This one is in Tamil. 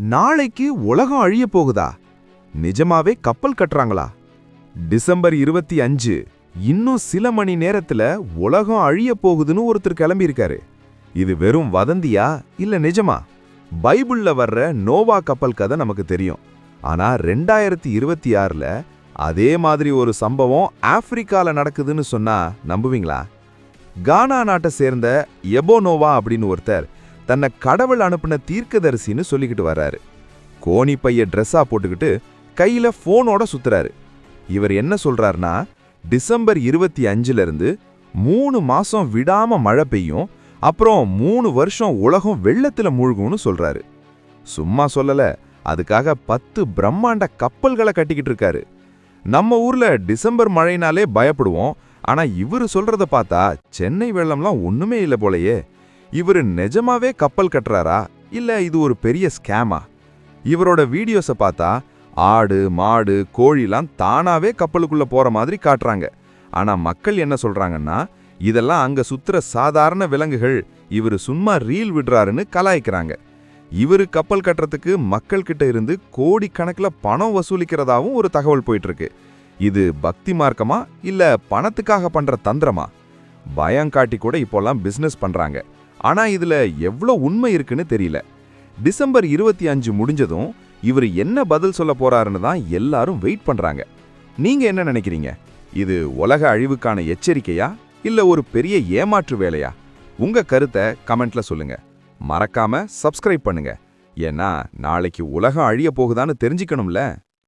நாளைக்கு உலகம் அழிய போகுதா? நிஜமாவே கப்பல் கட்டுறாங்களா? டிசம்பர் 25 இன்னும் சில மணி நேரத்துல உலகம் அழிய போகுதுன்னு ஒருத்தர் கிளம்பியிருக்காரு. இது வெறும் வதந்தியா இல்ல நிஜமா? பைபிள்ல வர்ற நோவா கப்பல் கதை நமக்கு தெரியும். ஆனா 2026ல அதே மாதிரி ஒரு சம்பவம் ஆப்பிரிக்கால நடக்குதுன்னு சொன்னா நம்புவீங்களா? கானா நாட்டை சேர்ந்த எபோனோவா அப்படின்னு ஒருத்தர் தன்னை கடவுள் அனுப்பின தீர்க்கதரிசின்னு சொல்லிக்கிட்டு வர்றாரு. கோணி பைய ட்ரெஸ்ஸா போட்டுக்கிட்டு கையில போனோட சுத்துறாரு. இவர் என்ன சொல்றாருன்னா, டிசம்பர் 25ல இருந்து 3 மாசம் விடாம மழை பெய்யும், அப்புறம் 3 வருஷம் உலகம் வெள்ளத்துல மூழ்கும்னு சொல்றாரு. சும்மா சொல்லல, அதுக்காக 10 பிரம்மாண்ட கப்பல்களை கட்டிக்கிட்டு இருக்காரு. நம்ம ஊர்ல டிசம்பர் மழைனாலே பயப்படுவோம். ஆனா இவரு சொல்றத பார்த்தா சென்னை வெள்ளம்லாம் ஒண்ணுமே இல்ல போலயே. இவரு நிஜமாவே கப்பல் கட்டுறாரா இல்ல இது ஒரு பெரிய ஸ்கேமா? இவரோட வீடியோஸை பார்த்தா ஆடு மாடு கோழிலாம் தானாவே கப்பலுக்குள்ள போற மாதிரி காட்டுறாங்க. ஆனா மக்கள் என்ன சொல்றாங்கன்னா, இதெல்லாம் அங்க சுத்துற சாதாரண விலங்குகள், இவரு சும்மா ரீல் விடுறாருன்னு கலாய்க்கிறாங்க. இவரு கப்பல் கட்டுறதுக்கு மக்கள் கிட்ட இருந்து கோடிக்கணக்கில் பணம் வசூலிக்கிறதாவும் ஒரு தகவல் போயிட்டு இருக்கு. இது பக்தி மார்க்கமா இல்ல பணத்துக்காக பண்ற தந்திரமா? பயம் காட்டி கூட இப்போல்லாம் பிசினஸ் பண்றாங்க. ஆனா இதுல எவ்வளோ உண்மை இருக்குன்னு தெரியல. டிசம்பர் 25 முடிஞ்சதும் இவர் என்ன பதில் சொல்ல போறாருன்னு தான் எல்லாரும் வெயிட் பண்றாங்க. நீங்க என்ன நினைக்கிறீங்க? இது உலக அழிவுக்கான எச்சரிக்கையா இல்ல ஒரு பெரிய ஏமாற்று வேலையா? உங்க கருத்தை கமெண்ட்ல சொல்லுங்க. மறக்காம சப்ஸ்கிரைப் பண்ணுங்க. ஏன்னா நாளைக்கு உலகம் அழிய போகுதான்னு தெரிஞ்சுக்கணும்ல.